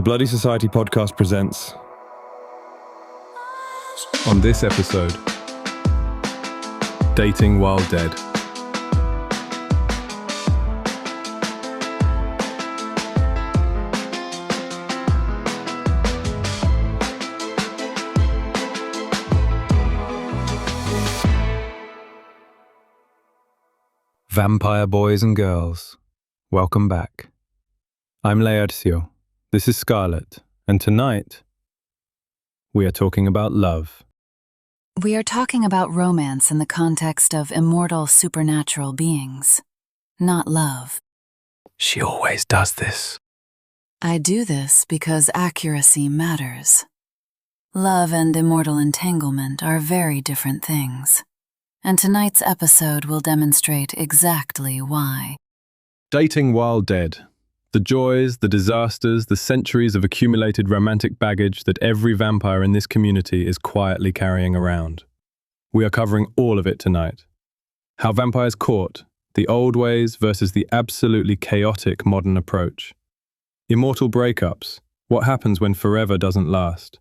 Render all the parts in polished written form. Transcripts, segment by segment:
The Bloody Society podcast presents. On this episode, dating while dead. Vampire boys and girls, welcome back. I'm Laércio, this is Scarlet, and tonight, we are talking about love. We are talking about romance in the context of immortal supernatural beings, not love. She always does this. I do this because accuracy matters. Love and immortal entanglement are very different things, and tonight's episode will demonstrate exactly why. Dating while dead. The joys, the disasters, the centuries of accumulated romantic baggage that every vampire in this community is quietly carrying around. We are covering all of it tonight. How vampires court, the old ways versus the absolutely chaotic modern approach. Immortal breakups, what happens when forever doesn't last.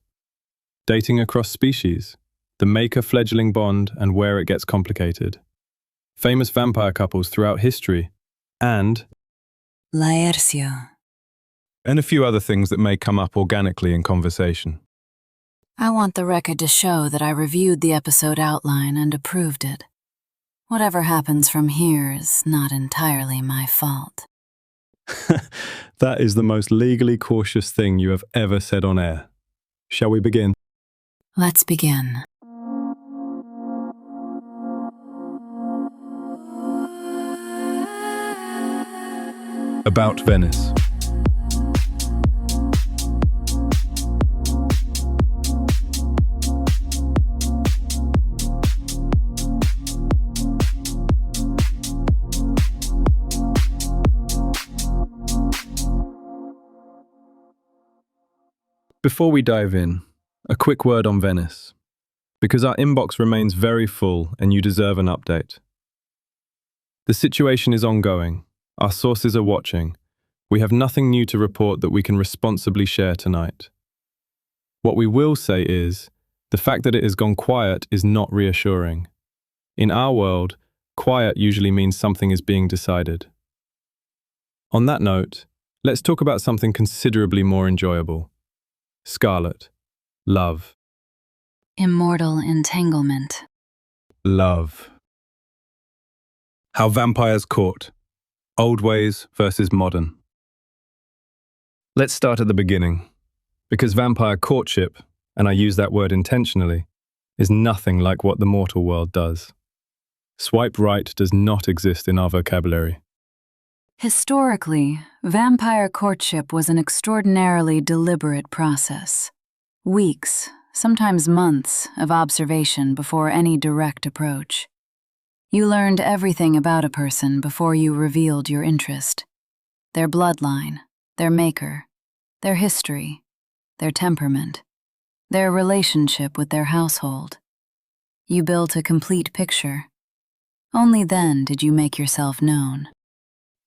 Dating across species, the maker-fledgling bond and where it gets complicated. Famous vampire couples throughout history, and Laércio. and a few other things that may come up organically in conversation. I want the record to show that I reviewed the episode outline and approved it. Whatever happens from here is not entirely my fault. That is the most legally cautious thing you have ever said on air. Shall we begin? Let's begin. About Venice. Before we dive in, a quick word on Venice, because our inbox remains very full and you deserve an update. The situation is ongoing. Our sources are watching. We have nothing new to report that we can responsibly share tonight. What we will say is, the fact that it has gone quiet is not reassuring. In our world, quiet usually means something is being decided. On that note, let's talk about something considerably more enjoyable. Scarlet. Love. Immortal entanglement. Love. How vampires court. Old ways versus modern. Let's start at the beginning, because vampire courtship, and I use that word intentionally, is nothing like what the mortal world does. Swipe right does not exist in our vocabulary. Historically, vampire courtship was an extraordinarily deliberate process. Weeks, sometimes months, of observation before any direct approach. You learned everything about a person before you revealed your interest. Their bloodline, their maker, their history, their temperament, their relationship with their household. You built a complete picture. Only then did you make yourself known.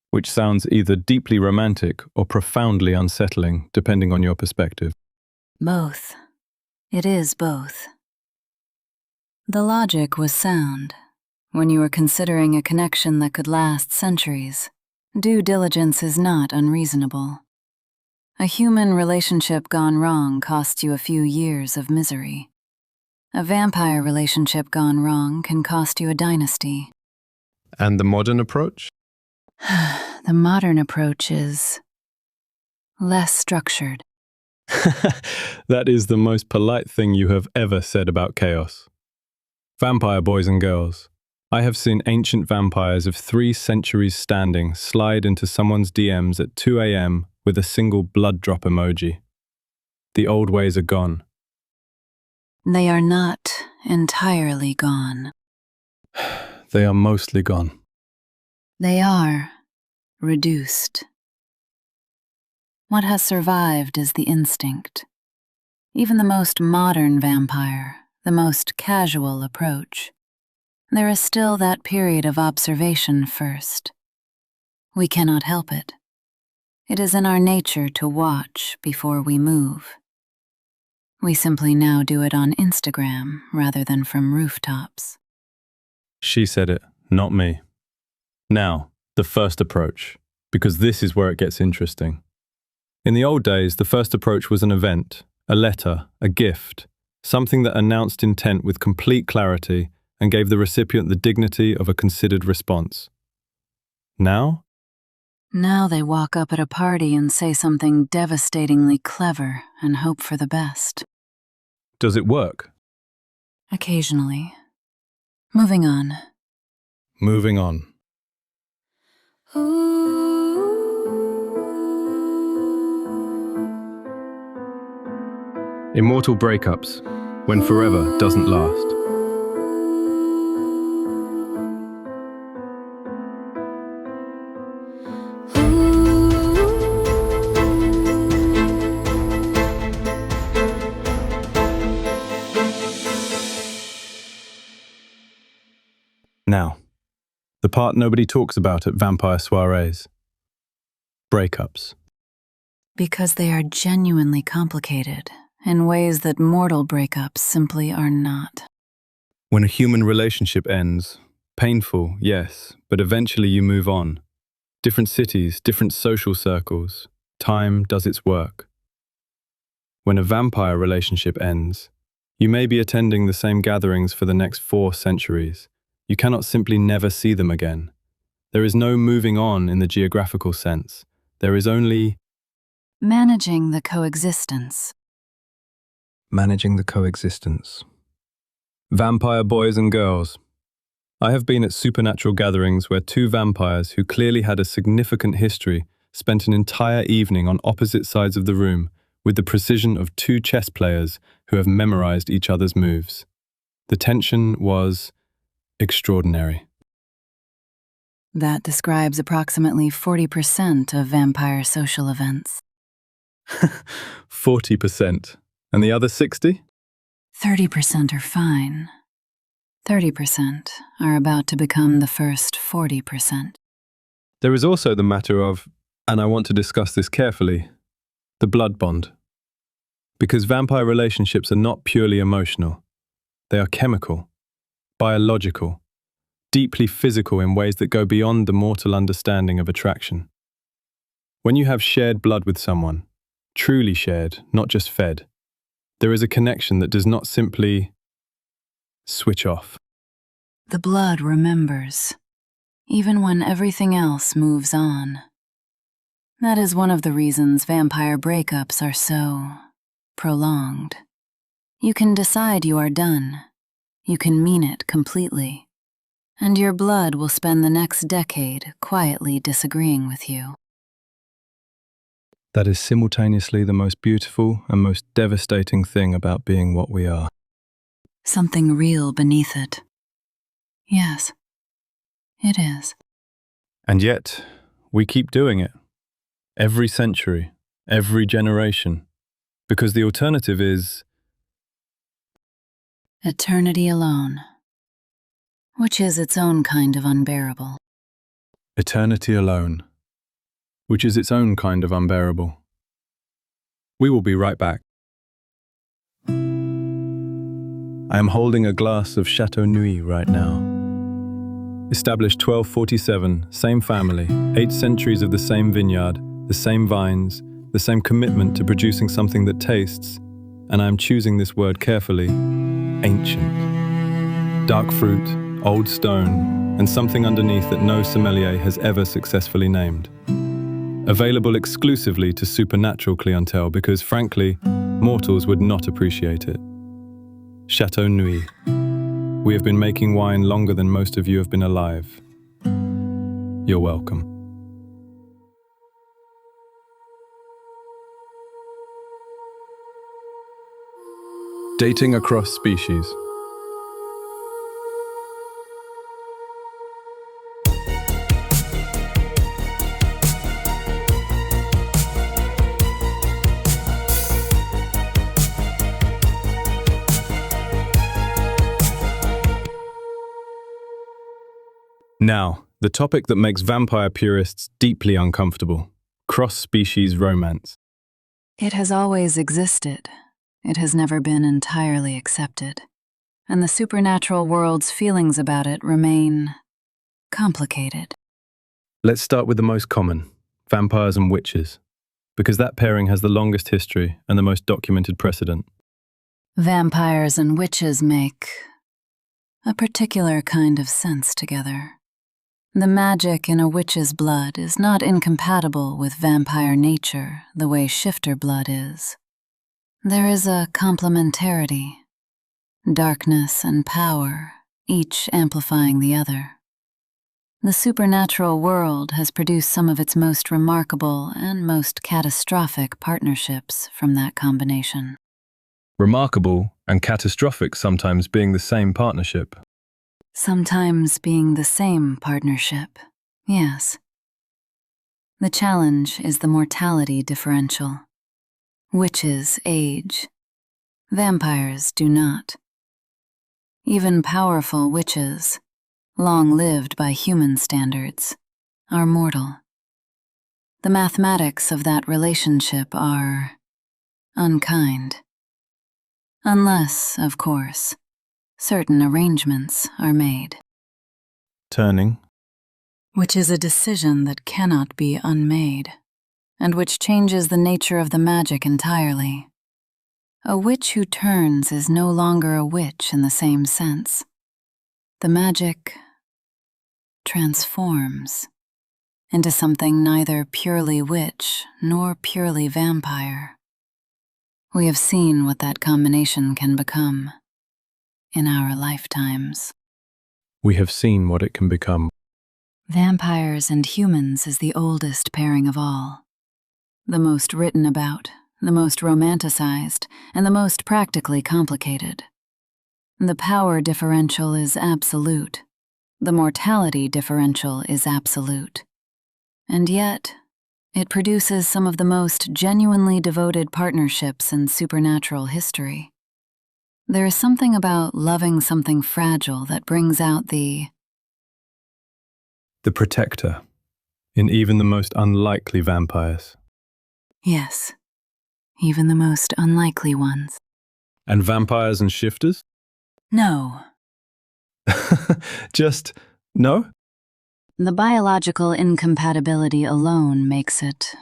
Which sounds either deeply romantic or profoundly unsettling, depending on your perspective. Both. It is both. The logic was sound. When you are considering a connection that could last centuries, due diligence is not unreasonable. A human relationship gone wrong costs you a few years of misery. A vampire relationship gone wrong can cost you a dynasty. And the modern approach? The modern approach is less structured. That is the most polite thing you have ever said about chaos. Vampire boys and girls. I have seen ancient vampires of 3 centuries standing slide into someone's DMs at 2 a.m. with a single blood drop emoji. The old ways are gone. They are not entirely gone. They are mostly gone. They are reduced. What has survived is the instinct. Even the most modern vampire, the most casual approach. There is still that period of observation first. We cannot help it. It is in our nature to watch before we move. We simply now do it on Instagram rather than from rooftops. She said it, not me. Now, the first approach, because this is where it gets interesting. In the old days, the first approach was an event, a letter, a gift, something that announced intent with complete clarity and gave the recipient the dignity of a considered response. Now? Now they walk up at a party and say something devastatingly clever and hope for the best. Does it work? Occasionally. Moving on. Moving on. Immortal breakups, when forever doesn't last. Now, the part nobody talks about at vampire soirees. Breakups. Because they are genuinely complicated in ways that mortal breakups simply are not. When a human relationship ends, painful, yes, but eventually you move on. Different cities, different social circles. Time does its work. When a vampire relationship ends, you may be attending the same gatherings for the next 4 centuries. You cannot simply never see them again. There is no moving on in the geographical sense. There is only managing the coexistence. Managing the coexistence. Vampire boys and girls. I have been at supernatural gatherings where 2 vampires who clearly had a significant history spent an entire evening on opposite sides of the room with the precision of 2 chess players who have memorized each other's moves. The tension was extraordinary. That describes approximately 40% of vampire social events. 40%. And the other 60? 30% are fine. 30% are about to become the first 40%. There is also the matter of, and I want to discuss this carefully, the blood bond. Because vampire relationships are not purely emotional. They are chemical, biological, deeply physical in ways that go beyond the mortal understanding of attraction. When you have shared blood with someone, truly shared, not just fed, there is a connection that does not simply switch off. The blood remembers, even when everything else moves on. That is one of the reasons vampire breakups are so prolonged. You can decide you are done. You can mean it completely. And your blood will spend the next decade quietly disagreeing with you. That is simultaneously the most beautiful and most devastating thing about being what we are. Something real beneath it. Yes, it is. And yet, we keep doing it. Every century, every generation. Because the alternative is eternity alone, which is its own kind of unbearable. eternity alone, which is its own kind of unbearable. We will be right back. I am holding a glass of Chateau Nuit right now. Established 1247, same family, 8 centuries of the same vineyard, the same vines, the same commitment to producing something that tastes, and I am choosing this word carefully, ancient. Dark fruit, old stone, and something underneath that no sommelier has ever successfully named. Available exclusively to supernatural clientele because, frankly, mortals would not appreciate it. Chateau Nuit. We have been making wine longer than most of you have been alive. You're welcome. Dating across species. Now, the topic that makes vampire purists deeply uncomfortable. cross-species romance. It has always existed. It has never been entirely accepted. And the supernatural world's feelings about it remain complicated. Let's start with the most common, vampires and witches, because that pairing has the longest history and the most documented precedent. Vampires and witches make a particular kind of sense together. The magic in a witch's blood is not incompatible with vampire nature the way shifter blood is. There is a complementarity, darkness and power, each amplifying the other. The supernatural world has produced some of its most remarkable and most catastrophic partnerships from that combination. Remarkable and catastrophic sometimes being the same partnership. Sometimes being the same partnership, yes. The challenge is the mortality differential. Witches age. Vampires do not. Even powerful witches, long-lived by human standards, are mortal. The mathematics of that relationship are unkind. Unless, of course, certain arrangements are made. Turning. Which is a decision that cannot be unmade, and which changes the nature of the magic entirely. A witch who turns is no longer a witch in the same sense. The magic transforms into something neither purely witch nor purely vampire. We have seen what that combination can become in our lifetimes. We have seen what it can become. Vampires and humans is the oldest pairing of all. The most written about, the most romanticized, and the most practically complicated. The power differential is absolute. The mortality differential is absolute. And yet, it produces some of the most genuinely devoted partnerships in supernatural history. There is something about loving something fragile that brings out the protector in even the most unlikely vampires. Yes, even the most unlikely ones. And vampires and shifters? No. Just no? The biological incompatibility alone makes it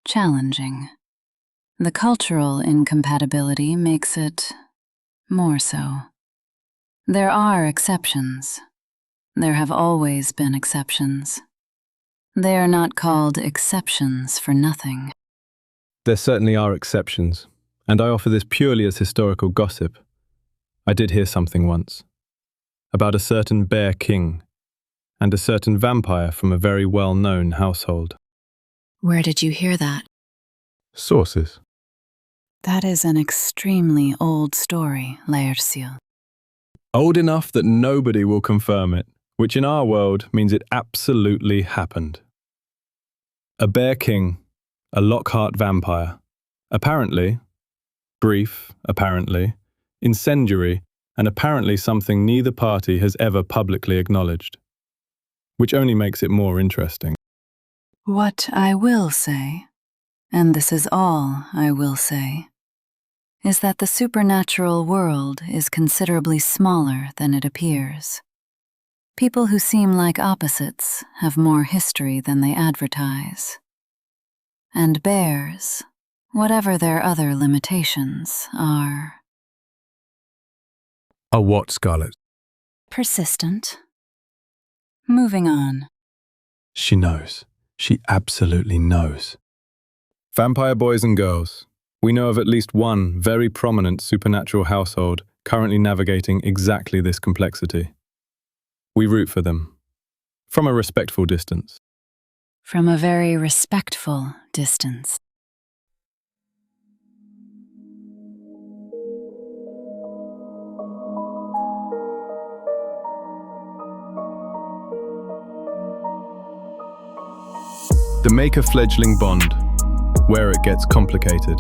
challenging. The cultural incompatibility makes it more so. There are exceptions. There have always been exceptions. They are not called exceptions for nothing. There certainly are exceptions, and I offer this purely as historical gossip. I did hear something once about a certain bear king and a certain vampire from a very well-known household. Where did you hear that? Sources. That is an extremely old story, Laércio. Old enough that nobody will confirm it, which in our world means it absolutely happened. A bear king, a Lockhart vampire, apparently, brief, apparently, incendiary, and apparently something neither party has ever publicly acknowledged, which only makes it more interesting. What I will say, and this is all I will say, is that the supernatural world is considerably smaller than it appears. People who seem like opposites have more history than they advertise. And bears, whatever their other limitations, are A what, Scarlet? persistent. Moving on. She knows. She absolutely knows. Vampire boys and girls, we know of at least one very prominent supernatural household currently navigating exactly this complexity. We root for them, from a respectful distance. From a very respectful distance. The maker-fledgling bond, where it gets complicated.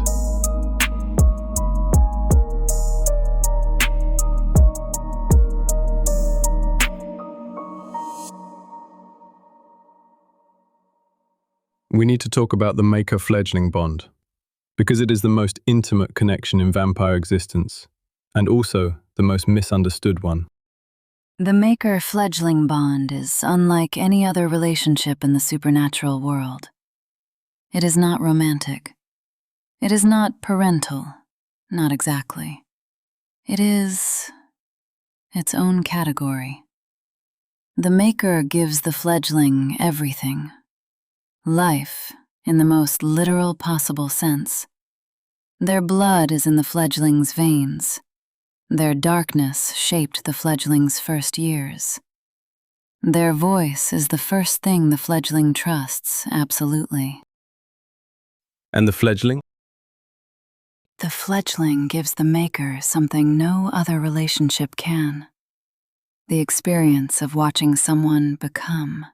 we need to talk about the maker-fledgling bond, because it is the most intimate connection in vampire existence, and also the most misunderstood one. The maker-fledgling bond is unlike any other relationship in the supernatural world. It is not romantic. It is not parental, not exactly. It is its own category. The maker gives the fledgling everything. Life, in the most literal possible sense. Their blood is in the fledgling's veins. Their darkness shaped the fledgling's first years. Their voice is the first thing the fledgling trusts, absolutely. And the fledgling? The fledgling gives the maker something no other relationship can. The experience of watching someone become.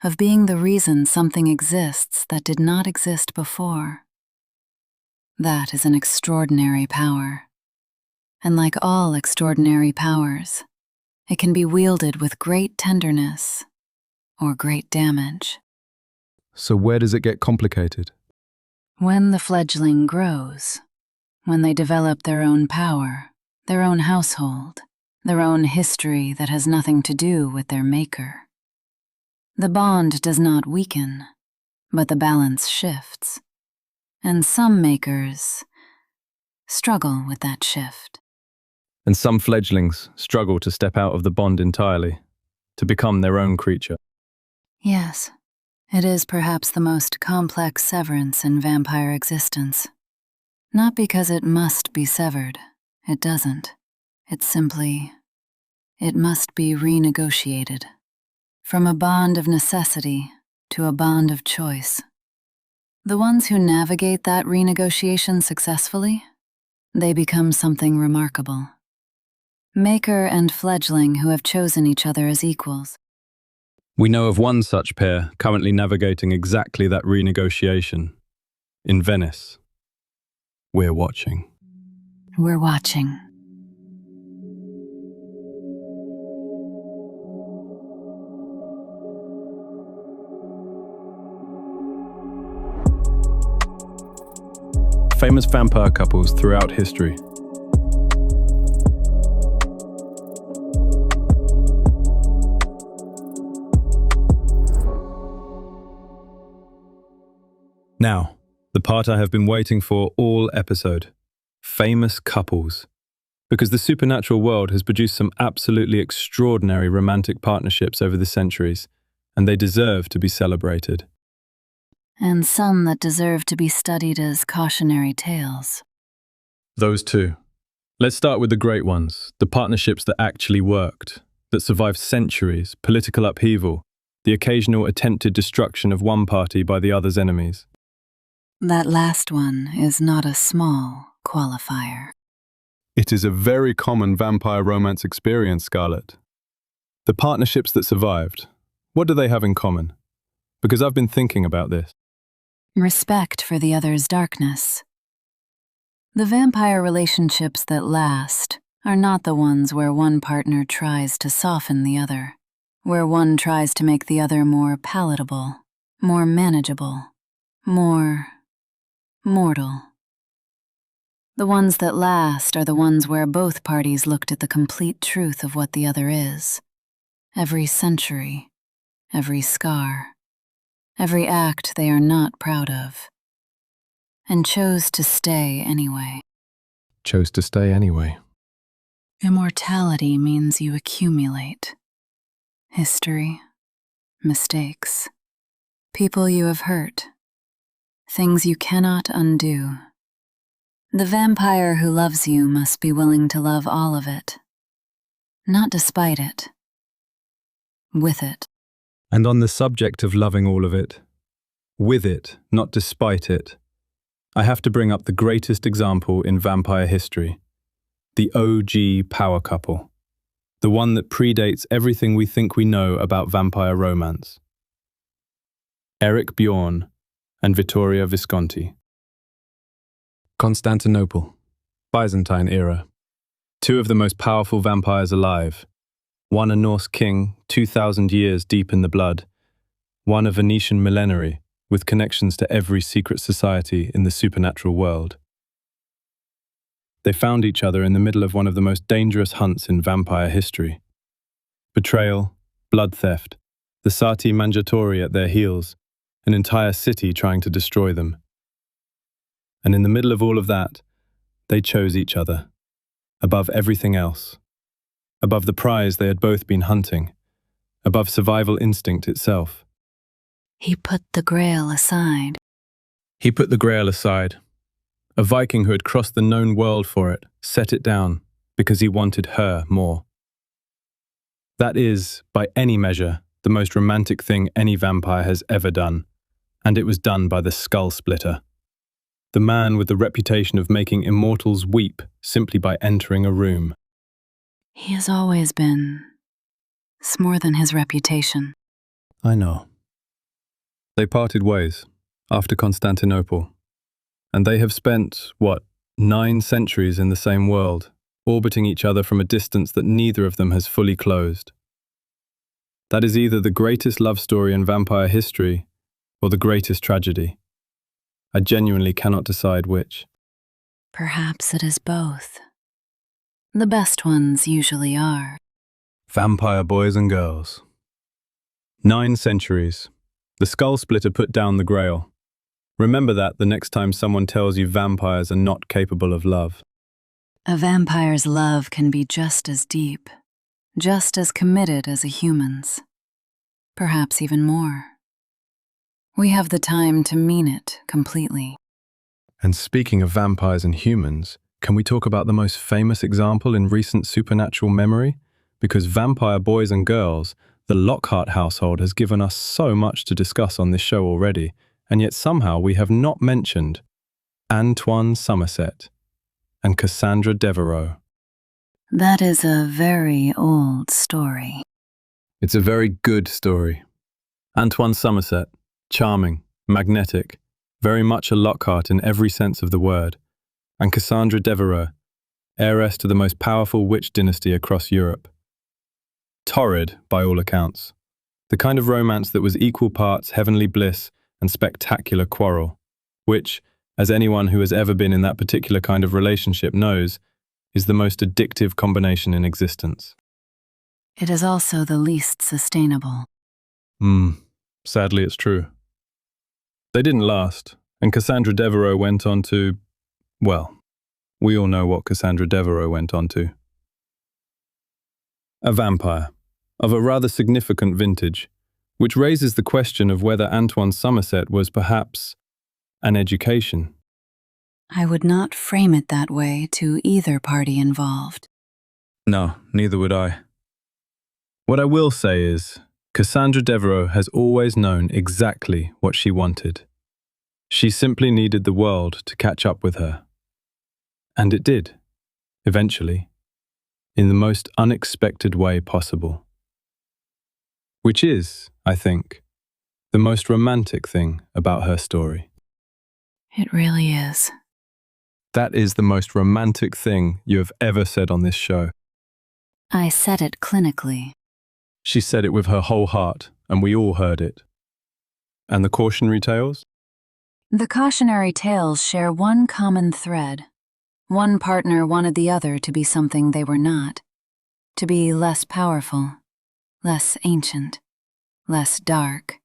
Of being the reason something exists that did not exist before. That is an extraordinary power. And like all extraordinary powers, it can be wielded with great tenderness or great damage. So where does it get complicated? When the fledgling grows, when they develop their own power, their own household, their own history that has nothing to do with their maker. The bond does not weaken, but the balance shifts. And some makers struggle with that shift. And some fledglings struggle to step out of the bond entirely, to become their own creature. Yes, it is perhaps the most complex severance in vampire existence. Not because it must be severed, it doesn't. It must be renegotiated. From a bond of necessity to a bond of choice. The ones who navigate that renegotiation successfully, they become something remarkable. Maker and fledgling who have chosen each other as equals. We know of one such pair currently navigating exactly that renegotiation. In Venice. We're watching. We're watching. Famous vampire couples throughout history. Now, the part I have been waiting for all episode. Famous couples. Because the supernatural world has produced some absolutely extraordinary romantic partnerships over the centuries, and they deserve to be celebrated. And some that deserve to be studied as cautionary tales. Those two. Let's start with the great ones, the partnerships that actually worked, that survived centuries, political upheaval, the occasional attempted destruction of one party by the other's enemies. That last one is not a small qualifier. It is a very common vampire romance experience, Scarlet. The partnerships that survived, what do they have in common? Because I've been thinking about this. Respect for the other's darkness. The vampire relationships that last are not the ones where one partner tries to soften the other, where one tries to make the other more palatable, more manageable, more mortal. The ones that last are the ones where both parties looked at the complete truth of what the other is. Every century, every scar, every act they are not proud of, and chose to stay anyway. Chose to stay anyway. Immortality means you accumulate. History, mistakes, people you have hurt, things you cannot undo. The vampire who loves you must be willing to love all of it. Not despite it. With it. And on the subject of loving all of it, with it, not despite it, I have to bring up the greatest example in vampire history, the OG power couple, the one that predates everything we think we know about vampire romance. Eirik Bjorn and Vittoria Visconti. Constantinople, Byzantine era. Two of the most powerful vampires alive. One a Norse king, 2,000 years deep in the blood. One a Venetian millenary, with connections to every secret society in the supernatural world. They found each other in the middle of one of the most dangerous hunts in vampire history. Betrayal, blood theft, the Sati Mangiatori at their heels, an entire city trying to destroy them. And in the middle of all of that, they chose each other, above everything else, above the prize they had both been hunting, above survival instinct itself. He put the Grail aside. He put the Grail aside. A Viking who had crossed the known world for it, set it down, because he wanted her more. That is, by any measure, the most romantic thing any vampire has ever done, and it was done by the Skull Splitter. The man with the reputation of making immortals weep simply by entering a room. He has always been. It's more than his reputation. I know. They parted ways, after Constantinople, and they have spent, 9 centuries in the same world, orbiting each other from a distance that neither of them has fully closed. That is either the greatest love story in vampire history, or the greatest tragedy. I genuinely cannot decide which. Perhaps it is both. The best ones usually are. Vampire boys and girls. 9 centuries. The Skull Splitter put down the Grail. Remember that the next time someone tells you vampires are not capable of love. A vampire's love can be just as deep, just as committed as a human's. Perhaps even more. We have the time to mean it completely. And speaking of vampires and humans, can we talk about the most famous example in recent supernatural memory? Because vampire boys and girls, the Lockhart household has given us so much to discuss on this show already, and yet somehow we have not mentioned Antoine Somerset and Cassandra Deveraux. That is a very old story. It's a very good story. Antoine Somerset, charming, magnetic, very much a Lockhart in every sense of the word, and Cassandra Deveraux, heiress to the most powerful witch dynasty across Europe. Torrid, by all accounts. The kind of romance that was equal parts heavenly bliss and spectacular quarrel, which, as anyone who has ever been in that particular kind of relationship knows, is the most addictive combination in existence. It is also the least sustainable. Sadly it's true. They didn't last, and Cassandra Deveraux went on to, well, we all know what Cassandra Deveraux went on to. A vampire, of a rather significant vintage, which raises the question of whether Antoine Somerset was perhaps an education. I would not frame it that way to either party involved. No, neither would I. What I will say is, Cassandra Deveraux has always known exactly what she wanted. She simply needed the world to catch up with her. And it did, eventually, in the most unexpected way possible. Which is, I think, the most romantic thing about her story. It really is. That is the most romantic thing you have ever said on this show. I said it clinically. She said it with her whole heart, and we all heard it. And the cautionary tales? The cautionary tales share one common thread. One partner wanted the other to be something they were not, to be less powerful, less ancient, less dark,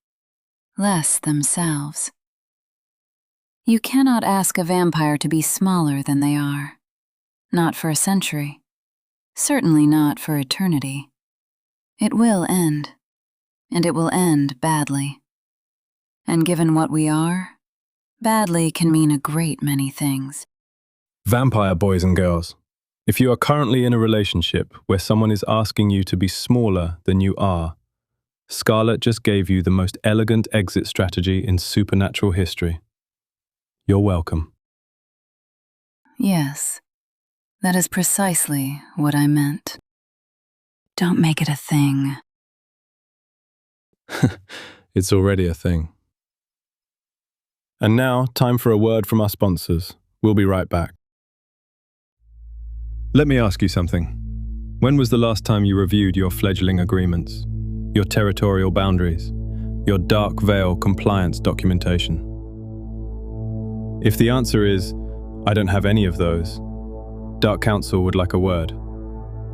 less themselves. You cannot ask a vampire to be smaller than they are. Not for a century. Certainly not for eternity. It will end, and it will end badly. And given what we are, badly can mean a great many things. Vampire boys and girls, if you are currently in a relationship where someone is asking you to be smaller than you are, Scarlet just gave you the most elegant exit strategy in supernatural history. You're welcome. Yes, that is precisely what I meant. Don't make it a thing. It's already a thing. And now, time for a word from our sponsors. We'll be right back. Let me ask you something. When was the last time you reviewed your fledgling agreements? Your territorial boundaries? your Dark Veil compliance documentation? If the answer is, I don't have any of those, Dark Council would like a word.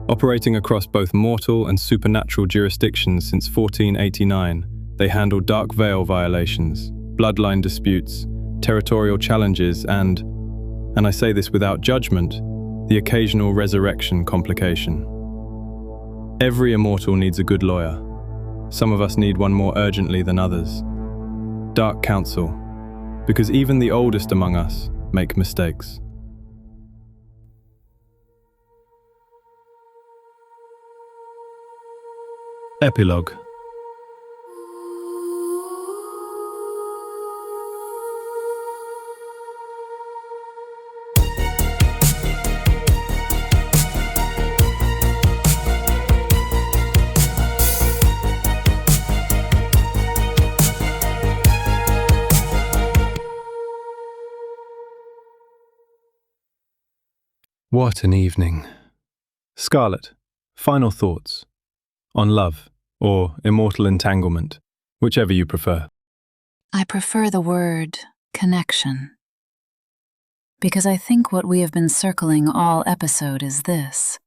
Operating across both mortal and supernatural jurisdictions since 1489, they handle Dark Veil violations, bloodline disputes, territorial challenges, and I say this without judgment, the occasional resurrection complication. Every immortal needs a good lawyer. Some of us need one more urgently than others. Dark Council, because even the oldest among us make mistakes. Epilogue. What an evening. Scarlet, final thoughts on love or immortal entanglement, whichever you prefer. I prefer the word connection, because I think what we have been circling all episode is this.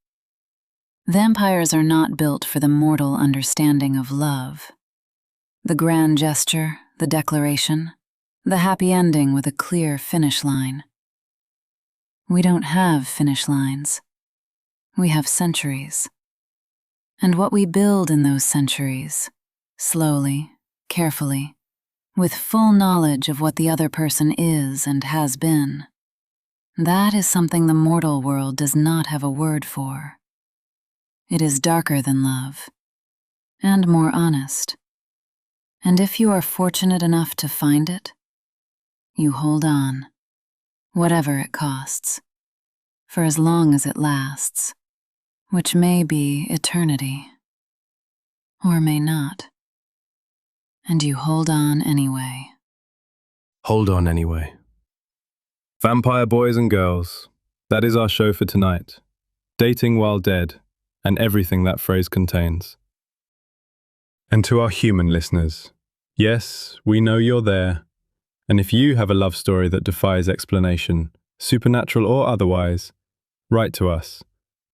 Vampires are not built for the mortal understanding of love. The grand gesture, the declaration, the happy ending with a clear finish line. We don't have finish lines. We have centuries. And what we build in those centuries, slowly, carefully, with full knowledge of what the other person is and has been, that is something the mortal world does not have a word for. It is darker than love, and more honest. And if you are fortunate enough to find it, you hold on, whatever it costs, for as long as it lasts, which may be eternity, or may not. And you hold on anyway. Hold on anyway. Vampire boys and girls, that is our show for tonight. Dating while dead, and everything that phrase contains. And to our human listeners, yes, we know you're there. And if you have a love story that defies explanation, supernatural or otherwise, write to us.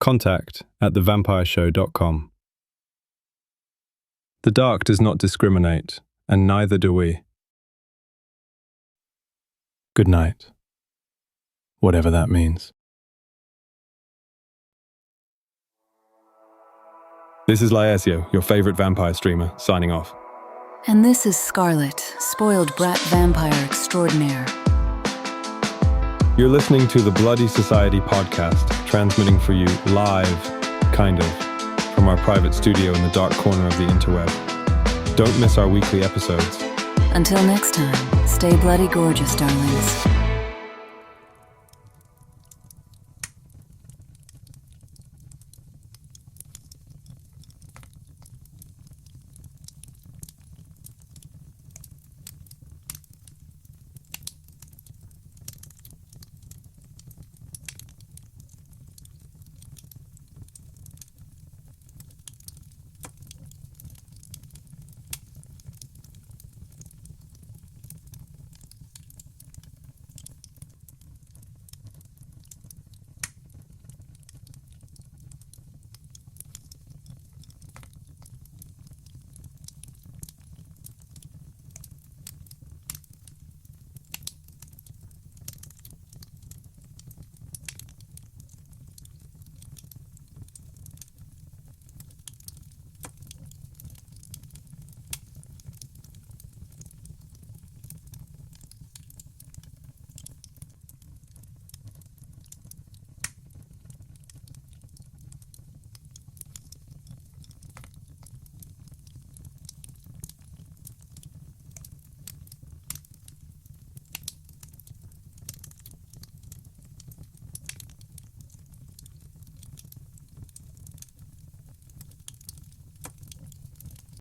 contact@thevampireshow.com. The dark does not discriminate, and neither do we. Good night. Whatever that means. This is Laércio, your favorite vampire streamer, signing off. And this is Scarlet, spoiled brat vampire extraordinaire. You're listening to the Bloody Society podcast, transmitting for you live, kind of, from our private studio in the dark corner of the interweb. Don't miss our weekly episodes. Until next time, stay bloody gorgeous, darlings.